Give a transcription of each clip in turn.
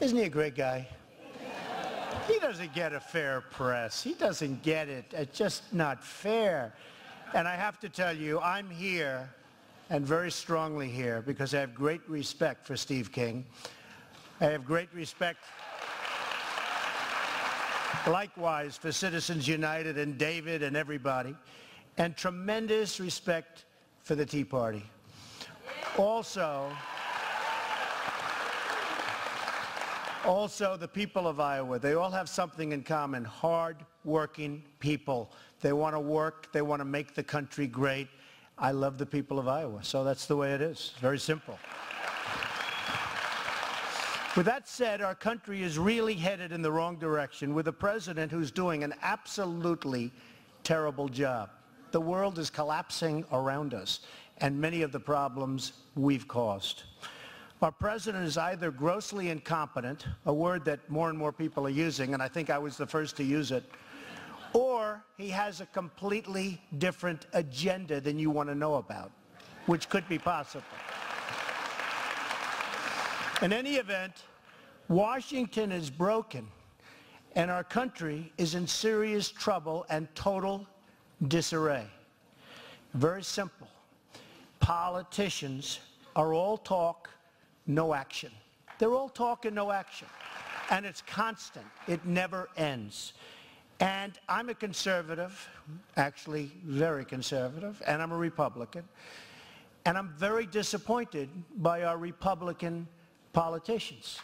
Isn't he a great guy? He doesn't get a fair press. He doesn't get it. It's just not fair. And I have to tell you, I'm here, and very strongly here, because I have great respect for Steve King. I have great respect, likewise, for Citizens United and David and everybody, and tremendous respect for the Tea Party. Also, the people of Iowa, they all have something in common: hard-working people. They want to work. They want to make the country great. I love the people of Iowa, so that's the way it is. Very simple. With that said, our country is really headed in the wrong direction with a president who's doing an absolutely terrible job. The world is collapsing around us, and many of the problems we've caused. Our president is either grossly incompetent, a word that more and more people are using, and I think I was the first to use it, or he has a completely different agenda than you want to know about, which could be possible. In any event, Washington is broken, and our country is in serious trouble and total disarray. Very simple. Politicians are all talk, no action. They're all talk and no action. And it's constant. It never ends. And I'm a conservative, actually very conservative, and I'm a Republican. And I'm very disappointed by our Republican politicians.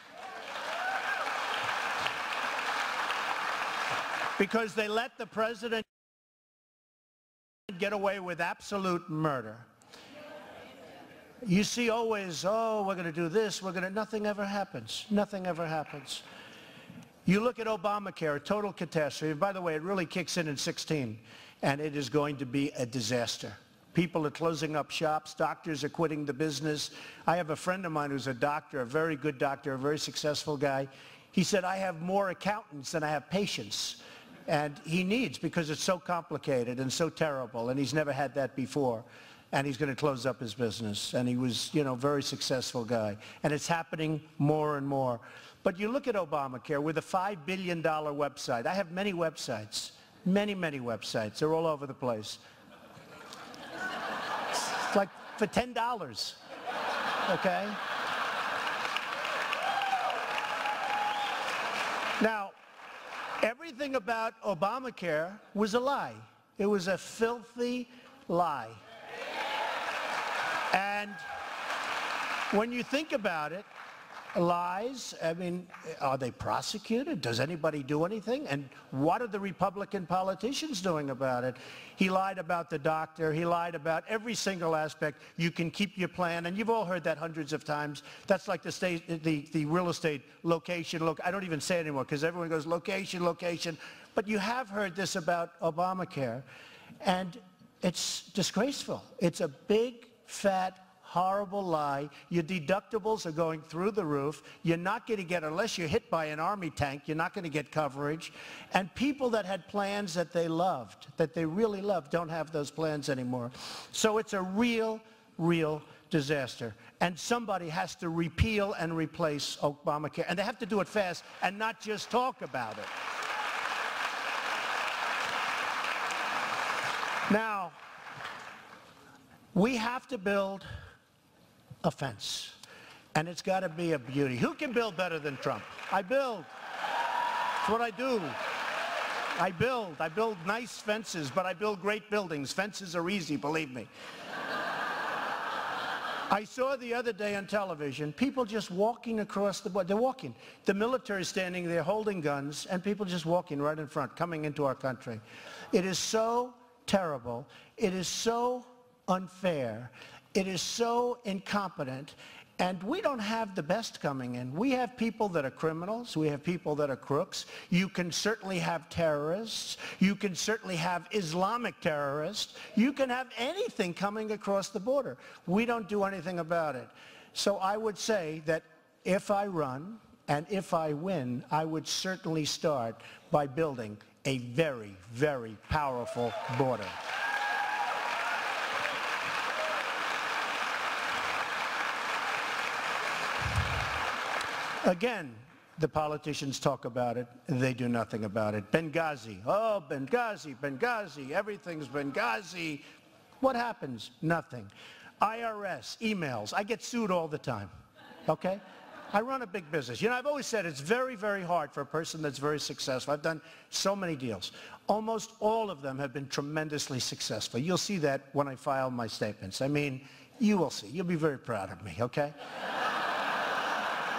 Because they let the president get away with absolute murder. You see always, oh, we're going to do this, nothing ever happens. Nothing ever happens. You look at Obamacare, a total catastrophe. By the way, it really kicks in 16, and it is going to be a disaster. People are closing up shops. Doctors are quitting the business. I have a friend of mine who's a doctor, a very good doctor, a very successful guy. He said, I have more accountants than I have patients. And he needs, because it's so complicated and so terrible, and he's never had that before. And he's going to close up his business. And he was, you know, a very successful guy. And it's happening more and more. But you look at Obamacare with a $5 billion website. I have many websites, many websites. They're all over the place. It's like for $10, okay? Now, everything about Obamacare was a lie. It was a filthy lie. And when you think about it, lies, I mean, are they prosecuted? Does anybody do anything? And what are the Republican politicians doing about it? He lied about the doctor. He lied about every single aspect. You can keep your plan, and you've all heard that hundreds of times. That's like the real estate location. Look, I don't even say it anymore because everyone goes location, location. But you have heard this about Obamacare, and it's disgraceful. It's a big, fat, horrible lie. Your deductibles are going through the roof. You're not going to get, unless you're hit by an army tank, you're not going to get coverage. And people that had plans that they loved, that they really loved, don't have those plans anymore. So it's a real disaster. And somebody has to repeal and replace Obamacare. And they have to do it fast and not just talk about it. Now, we have to build a fence, and it's got to be a beauty. Who can build better than Trump? I build. That's what I do. I build nice fences, but I build great buildings. Fences are easy, believe me. I saw the other day on television people just walking across the border. They're walking. The military is standing there holding guns, and people just walking right in front, coming into our country. It is so terrible. It is so unfair. It is so incompetent, and we don't have the best coming in. We have people that are criminals. We have people that are crooks. You can certainly have terrorists. You can certainly have Islamic terrorists. You can have anything coming across the border. We don't do anything about it. So I would say that if I run and if I win, I would certainly start by building a very, very powerful border. Again, the politicians talk about it, they do nothing about it. Benghazi, oh, Benghazi, Benghazi, everything's Benghazi. What happens? Nothing. IRS, emails, I get sued all the time, okay? I run a big business. You know, I've always said it's very, very hard for a person that's very successful. I've done so many deals. Almost all of them have been tremendously successful. You'll see that when I file my statements. I mean, you will see. You'll be very proud of me, okay?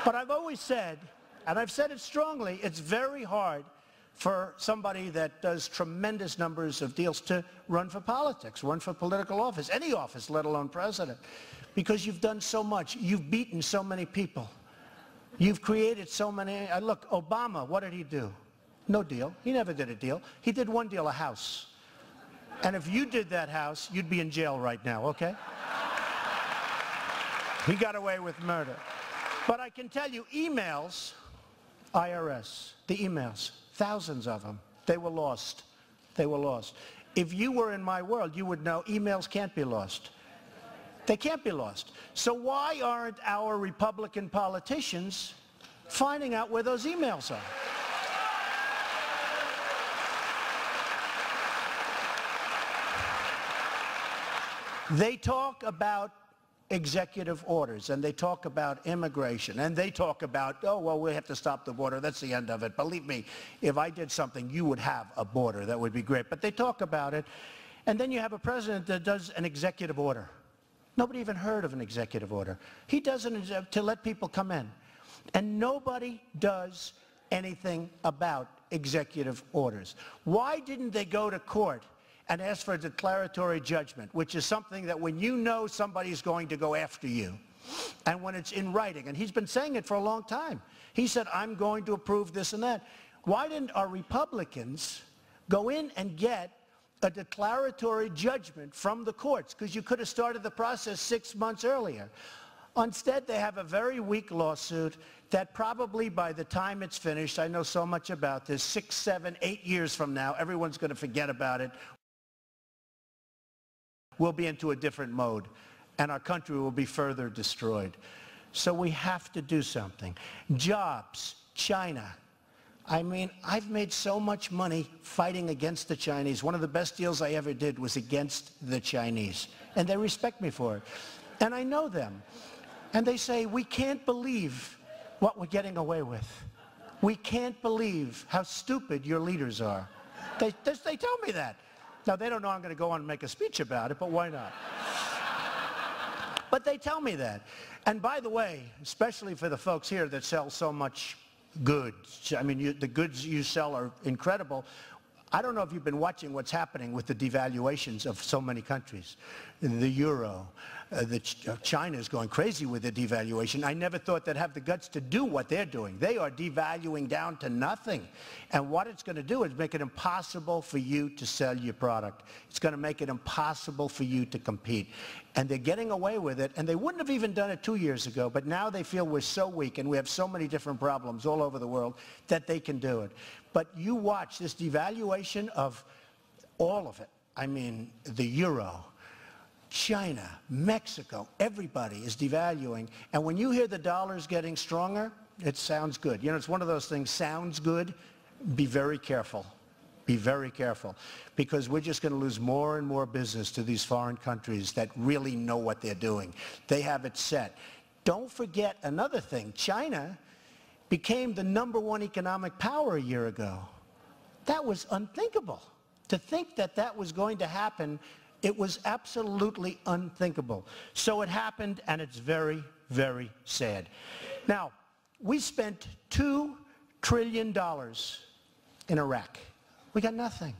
But I've always said, and I've said it strongly, it's very hard for somebody that does tremendous numbers of deals to run for politics, run for political office, any office, let alone president, because you've done so much. You've beaten so many people. You've created so many. Look, Obama, what did he do? No deal. He never did a deal. He did one deal, a house. And if you did that house, you'd be in jail right now, okay? He got away with murder. But I can tell you, emails, IRS, the emails, thousands of them, they were lost. They were lost. If you were in my world, you would know emails can't be lost. They can't be lost. So why aren't our Republican politicians finding out where those emails are? They talk about executive orders, and they talk about immigration, and they talk about, oh, well, we have to stop the border. That's the end of it. Believe me, if I did something, you would have a border. That would be great. But they talk about it, and then you have a president that does an executive order. Nobody even heard of an executive order. He does it to let people come in. And nobody does anything about executive orders. Why didn't they go to court and ask for a declaratory judgment, which is something that when you know somebody's going to go after you, and when it's in writing, and he's been saying it for a long time. He said, I'm going to approve this and that. Why didn't our Republicans go in and get a declaratory judgment from the courts? Because you could have started the process 6 months earlier. Instead, they have a very weak lawsuit that probably by the time it's finished, I know so much about this, 6, 7, 8 years from now, everyone's going to forget about it. We'll be into a different mode, and our country will be further destroyed. So we have to do something. Jobs, China. I mean, I've made so much money fighting against the Chinese. One of the best deals I ever did was against the Chinese, and they respect me for it. And I know them. And they say, we can't believe what we're getting away with. We can't believe how stupid your leaders are. They tell me that. Now, they don't know I'm going to go on and make a speech about it, but why not? But they tell me that. And by the way, especially for the folks here that sell so much goods, I mean, the goods you sell are incredible. I don't know if you've been watching what's happening with the devaluations of so many countries. The euro, China is going crazy with the devaluation. I never thought they'd have the guts to do what they're doing. They are devaluing down to nothing. And what it's going to do is make it impossible for you to sell your product. It's going to make it impossible for you to compete. And they're getting away with it, and they wouldn't have even done it 2 years ago, but now they feel we're so weak and we have so many different problems all over the world that they can do it. But you watch this devaluation of all of it. I mean, the euro, China, Mexico, everybody is devaluing. And when you hear the dollar's getting stronger, it sounds good. You know, it's one of those things, sounds good. Be very careful. Be very careful. Because we're just going to lose more and more business to these foreign countries that really know what they're doing. They have it set. Don't forget another thing. China became the #1 economic power a year ago. That was unthinkable. To think that that was going to happen, it was absolutely unthinkable. So it happened, and it's very, very sad. Now, we spent $2 trillion in Iraq. We got nothing.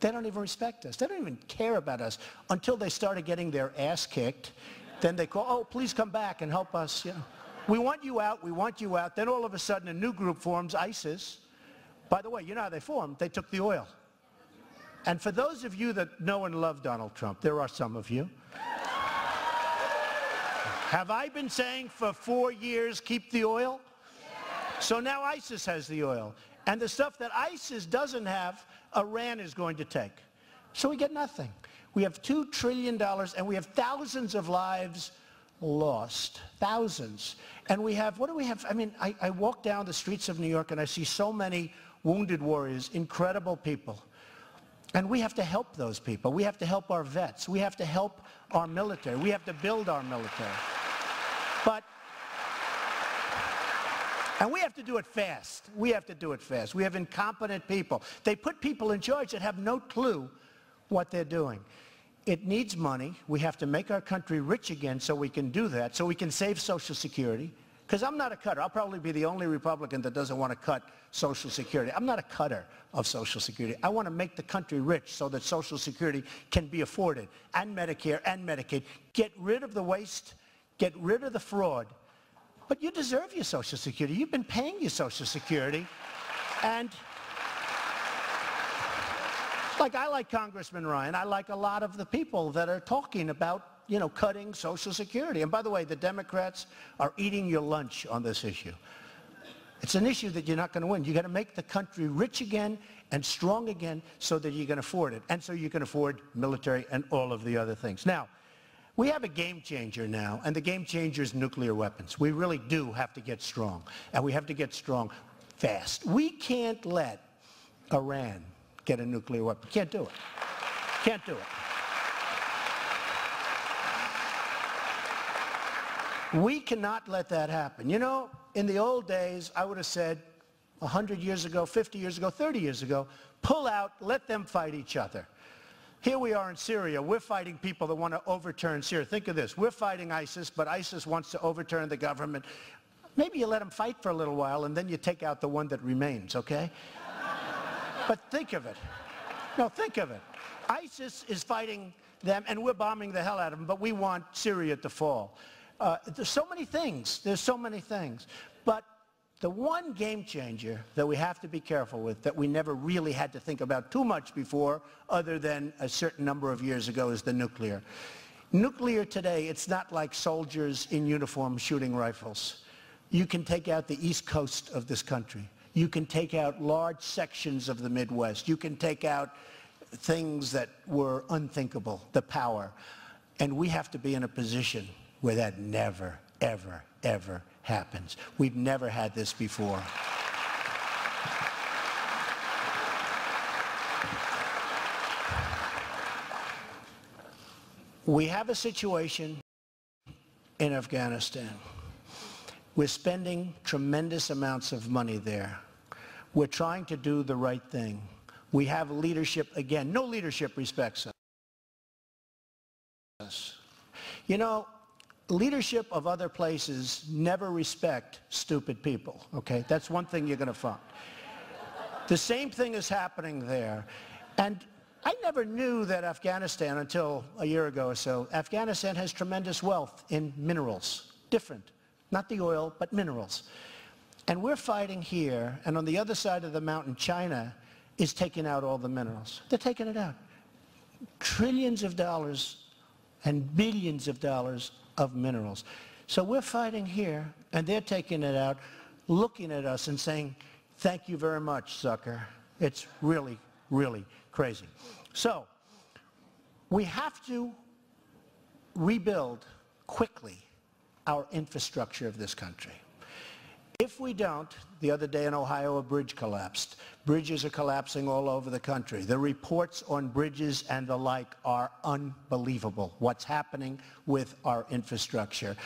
They don't even respect us. They don't even care about us until they started getting their ass kicked. Then they call, oh, please come back and help us. You know, we want you out, we want you out. Then all of a sudden a new group forms, ISIS. By the way, you know how they formed? They took the oil. And for those of you that know and love Donald Trump, there are some of you. Have I been saying for 4 years, keep the oil? So now ISIS has the oil. And the stuff that ISIS doesn't have, Iran is going to take. So we get nothing. We have $2 trillion, and we have thousands of lives lost, thousands. And we have, what do we have? I mean, I walk down the streets of New York and I see so many wounded warriors, incredible people. And we have to help those people. We have to help our vets. We have to help our military. We have to build our military. And we have to do it fast. We have to do it fast. We have incompetent people. They put people in charge that have no clue what they're doing. It needs money. We have to make our country rich again so we can do that, so we can save Social Security. Because I'm not a cutter. I'll probably be the only Republican that doesn't want to cut Social Security. I'm not a cutter of Social Security. I want to make the country rich so that Social Security can be afforded, and Medicare and Medicaid. Get rid of the waste. Get rid of the fraud. But you deserve your Social Security. You've been paying your Social Security. And like, I like Congressman Ryan. I like a lot of the people that are talking about, you know, cutting Social Security. And by the way, the Democrats are eating your lunch on this issue. It's an issue that you're not going to win. You've got to make the country rich again and strong again so that you can afford it. And so you can afford military and all of the other things. Now, we have a game changer now, and the game changer is nuclear weapons. We really do have to get strong, and we have to get strong fast. We can't let Iran get a nuclear weapon. Can't do it. Can't do it. We cannot let that happen. You know, in the old days, I would have said 100 years ago, 50 years ago, 30 years ago, pull out, let them fight each other. Here we are in Syria. We're fighting people that want to overturn Syria. Think of this. We're fighting ISIS, but ISIS wants to overturn the government. Maybe you let them fight for a little while, and then you take out the one that remains, okay? But think of it. No, think of it. ISIS is fighting them, and we're bombing the hell out of them, but we want Syria to fall. There's so many things. There's so many things. But the one game changer that we have to be careful with, that we never really had to think about too much before, other than a certain number of years ago, is the nuclear. Nuclear today, it's not like soldiers in uniform shooting rifles. You can take out the east coast of this country. You can take out large sections of the Midwest. You can take out things that were unthinkable, the power. And we have to be in a position where that never, ever, ever happens. We've never had this before. We have a situation in Afghanistan. We're spending tremendous amounts of money there. We're trying to do the right thing. We have leadership, again, no leadership respects us. You know, leadership of other places never respect stupid people, okay? That's one thing you're going to find. The same thing is happening there. And I never knew that Afghanistan, until a year ago or so, Afghanistan has tremendous wealth in minerals. Different. Not the oil, but minerals. And we're fighting here, and on the other side of the mountain, China is taking out all the minerals. They're taking it out. Trillions of dollars and billions of dollars of minerals. So we're fighting here, and they're taking it out, looking at us and saying, thank you very much, sucker. It's really, really crazy. So we have to rebuild quickly our infrastructure of this country. If we don't, the other day in Ohio, a bridge collapsed. Bridges are collapsing all over the country. The reports on bridges and the like are unbelievable, what's happening with our infrastructure.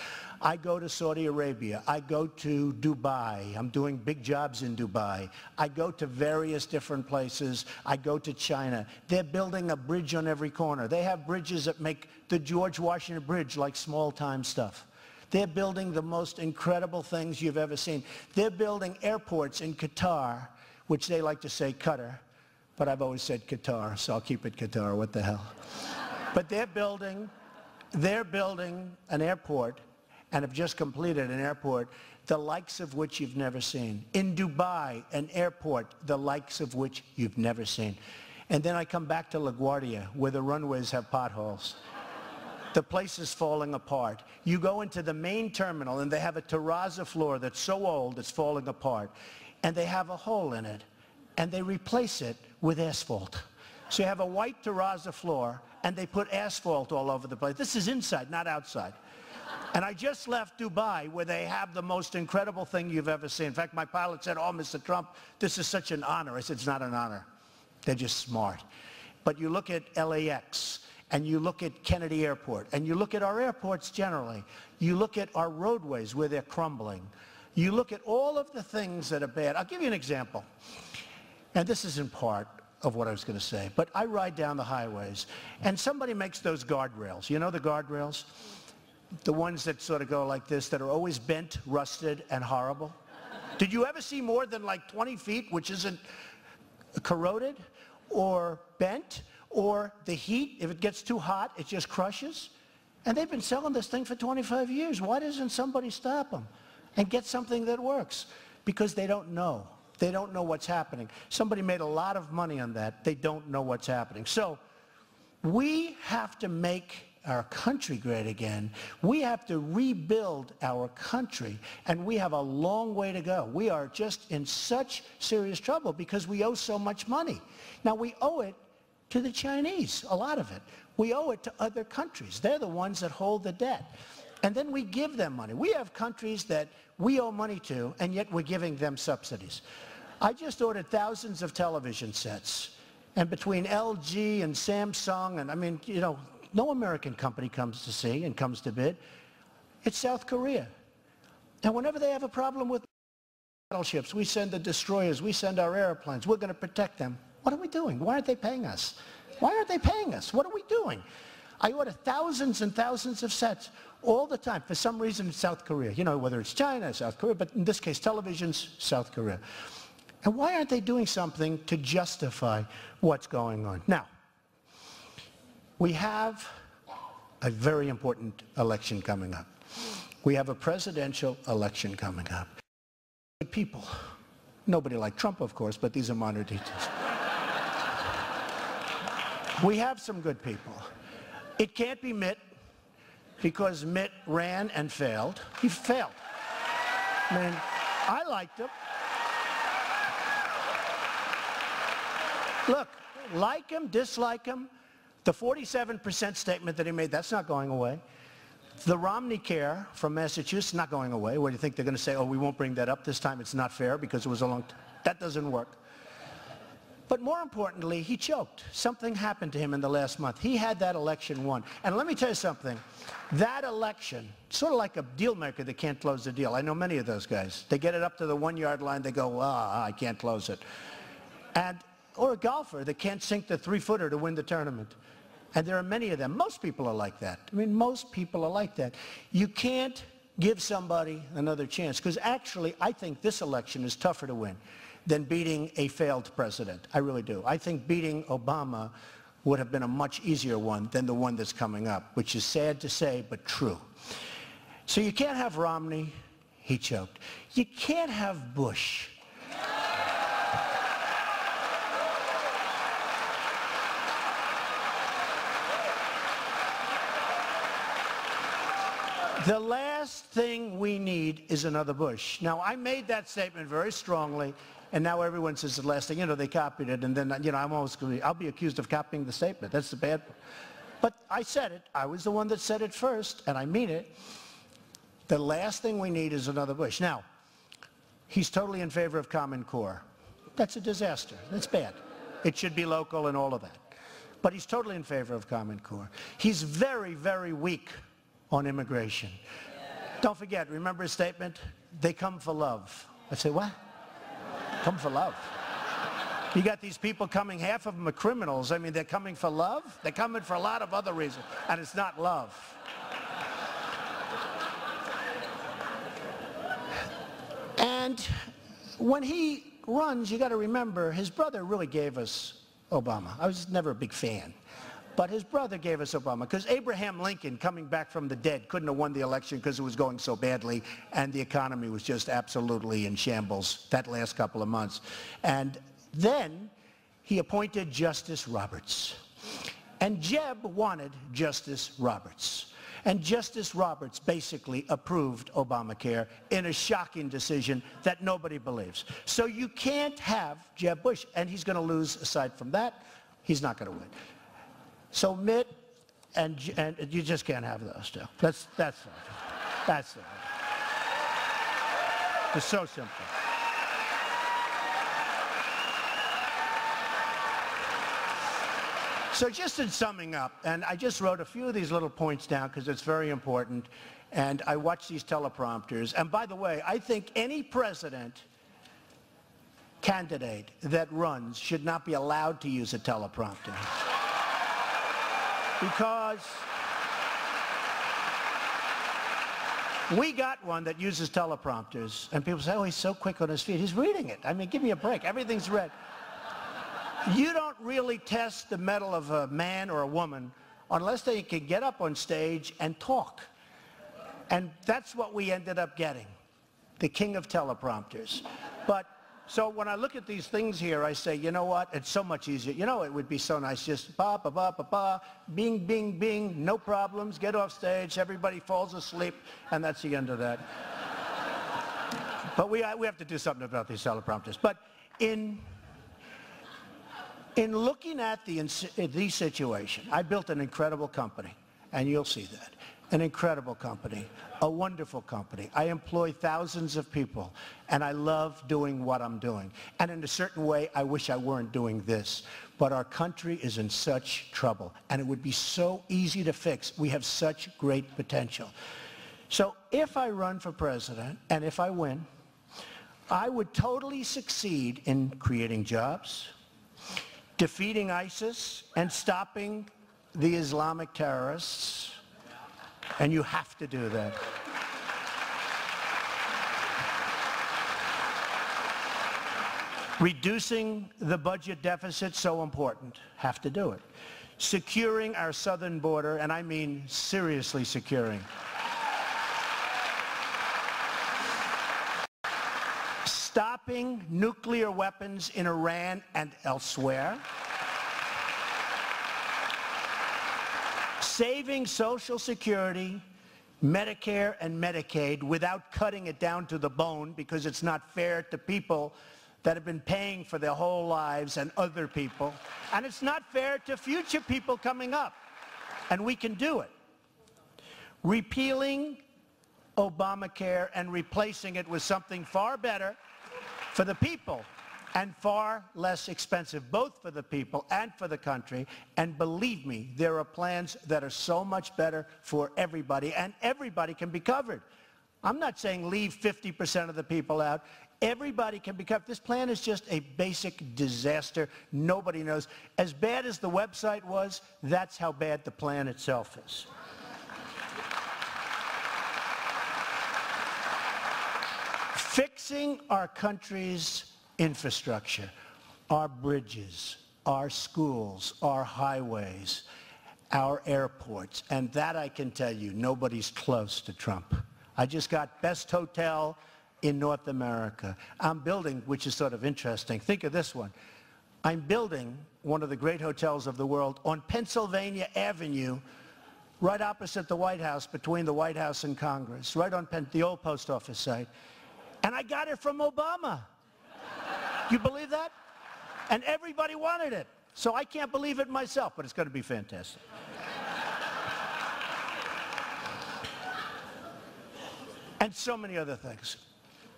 I go to Saudi Arabia. I go to Dubai. I'm doing big jobs in Dubai. I go to various different places. I go to China. They're building a bridge on every corner. They have bridges that make the George Washington Bridge like small-time stuff. They're building the most incredible things you've ever seen. They're building airports in Qatar, which they like to say Qatar, but I've always said Qatar, so I'll keep it Qatar, what the hell. But they're building an airport, and have just completed an airport, the likes of which you've never seen. In Dubai, an airport, the likes of which you've never seen. And then I come back to LaGuardia, where the runways have potholes. The place is falling apart. You go into the main terminal and they have a terrazzo floor that's so old it's falling apart. And they have a hole in it. And they replace it with asphalt. So you have a white terrazzo floor and they put asphalt all over the place. This is inside, not outside. And I just left Dubai, where they have the most incredible thing you've ever seen. In fact, my pilot said, "Oh, Mr. Trump, this is such an honor." I said, "It's not an honor. They're just smart." But you look at LAX, and you look at Kennedy Airport, and you look at our airports generally. You look at our roadways where they're crumbling. You look at all of the things that are bad. I'll give you an example. And this is in part of what I was going to say. But I ride down the highways, and somebody makes those guardrails. You know the guardrails? The ones that sort of go like this, that are always bent, rusted, and horrible. Did you ever see more than like 20 feet, which isn't corroded or bent, or the heat, if it gets too hot, it just crushes? And they've been selling this thing for 25 years. Why doesn't somebody stop them and get something that works? Because they don't know. They don't know what's happening. Somebody made a lot of money on that. They don't know what's happening. So we have to make our country great again. We have to rebuild our country, and we have a long way to go. We are just in such serious trouble because we owe so much money. Now, we owe it to the Chinese, a lot of it. We owe it to other countries. They're the ones that hold the debt. And then we give them money. We have countries that we owe money to, and yet we're giving them subsidies. I just ordered thousands of television sets. And between LG and Samsung, and I mean, you know, no American company comes to see and comes to bid. It's South Korea. And whenever they have a problem with battleships, we send the destroyers, we send our airplanes, we're going to protect them. What are we doing? Why aren't they paying us? Why aren't they paying us? What are we doing? I order thousands and thousands of sets all the time. For some reason, it's South Korea. You know, whether it's China or South Korea, but in this case, television's South Korea. And why aren't they doing something to justify what's going on? Now, we have a very important election coming up. We have a presidential election coming up. Good people. Nobody like Trump, of course, but these are minor details. We have some good people. It can't be Mitt, because Mitt ran and failed. He failed. I mean, I liked him. Look, like him, dislike him, the 47% statement that he made, that's not going away. The ObamaCare from Massachusetts, not going away. What do you think they're going to say? Oh, we won't bring that up this time. It's not fair because it was a long time. That doesn't work. But more importantly, he choked. Something happened to him in the last month. He had that election won. And let me tell you something. That election, sort of like a deal maker that can't close the deal. I know many of those guys. They get it up to the 1-yard line. They go, I can't close it. Or a golfer that can't sink the 3-footer to win the tournament. And there are many of them. Most people are like that. I mean, most people are like that. You can't give somebody another chance. Because actually, I think this election is tougher to win than beating a failed president. I really do. I think beating Obama would have been a much easier one than the one that's coming up, which is sad to say, but true. So you can't have Romney. He choked. You can't have Bush. The last thing we need is another Bush. Now, I made that statement very strongly, and now everyone says the last thing. You know, they copied it, and then, you know, I'll be accused of copying the statement. That's the bad part. But I said it. I was the one that said it first, and I mean it. The last thing we need is another Bush. Now, he's totally in favor of Common Core. That's a disaster. That's bad. It should be local and all of that. But he's totally in favor of Common Core. He's very, very weak on immigration. Don't forget, remember his statement? They come for love. I say, what? Come for love. You got these people coming, half of them are criminals. I mean, they're coming for love? They're coming for a lot of other reasons, and it's not love. And when he runs, you got to remember, his brother really gave us Obama. I was never a big fan. But his brother gave us Obama, because Abraham Lincoln, coming back from the dead, couldn't have won the election because it was going so badly, and the economy was just absolutely in shambles that last couple of months. And then he appointed Justice Roberts. And Jeb wanted Justice Roberts. And Justice Roberts basically approved Obamacare in a shocking decision that nobody believes. So you can't have Jeb Bush, and he's going to lose. Aside from that, he's not going to win. So Mitt, and you just can't have those two. That's it. It's so simple. So just in summing up, and I just wrote a few of these little points down because it's very important, and I watch these teleprompters. And by the way, I think any president candidate that runs should not be allowed to use a teleprompter. Because we got one that uses teleprompters, and people say, oh, he's so quick on his feet. He's reading it. I mean, give me a break. Everything's read. You don't really test the mettle of a man or a woman unless they can get up on stage and talk. And that's what we ended up getting, the king of teleprompters. But so when I look at these things here, I say, you know what? It's so much easier. You know, it would be so nice just ba, ba, ba, ba, ba, bing, bing, bing, no problems, get off stage, everybody falls asleep, and that's the end of that. But we have to do something about these teleprompters. But in looking at the situation, I built an incredible company, and you'll see that. An incredible company, a wonderful company. I employ thousands of people, and I love doing what I'm doing. And in a certain way, I wish I weren't doing this. But our country is in such trouble, and it would be so easy to fix. We have such great potential. So if I run for president, and if I win, I would totally succeed in creating jobs, defeating ISIS, and stopping the Islamic terrorists. And you have to do that. Reducing the budget deficit, so important. Have to do it. Securing our southern border, and I mean seriously securing. Stopping nuclear weapons in Iran and elsewhere. Saving Social Security, Medicare, and Medicaid without cutting it down to the bone, because it's not fair to people that have been paying for their whole lives and other people. And it's not fair to future people coming up. And we can do it. Repealing ObamaCare and replacing it with something far better for the people and far less expensive, both for the people and for the country. And believe me, there are plans that are so much better for everybody, and everybody can be covered. I'm not saying leave 50% of the people out. Everybody can be covered. This plan is just a basic disaster. Nobody knows. As bad as the website was, that's how bad the plan itself is. Fixing our country's infrastructure, our bridges, our schools, our highways, our airports, and that I can tell you, nobody's close to Trump. I just got best hotel in North America. I'm building, which is sort of interesting, think of this one. I'm building one of the great hotels of the world on Pennsylvania Avenue, right opposite the White House, between the White House and Congress, right on the old post office site. And I got it from Obama. You believe that? And everybody wanted it. So I can't believe it myself, but it's going to be fantastic. And so many other things.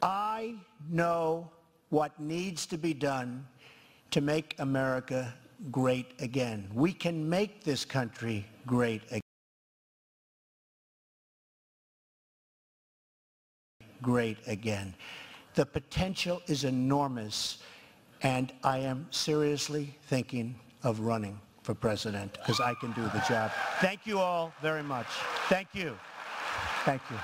I know what needs to be done to make America great again. We can make this country great again. Great again. The potential is enormous, and I am seriously thinking of running for president because I can do the job. Thank you all very much. Thank you. Thank you.